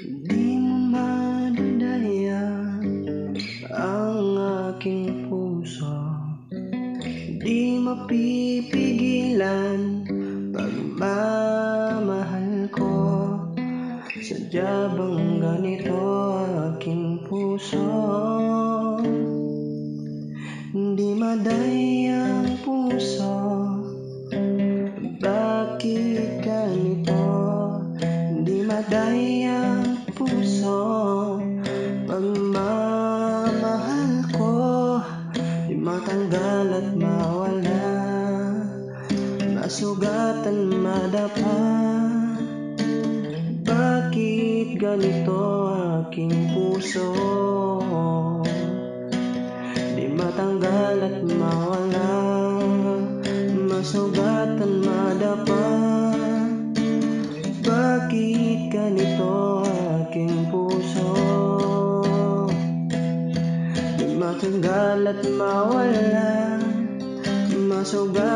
Di mo madadaya ang aking puso, di mapipigilan pagmamahal ko. Sadya bang ganito aking puso? Di madaya ang puso, bakit ganito? Di madaya ang puso, pagmamahal ko. Di matanggal at mawala, masugatan, madapa. Bakit ganito aking puso? Di matanggal at mawala, masugatan, madapa. Bakit ganito aking puso? Di matanggal at mawala, masugatan.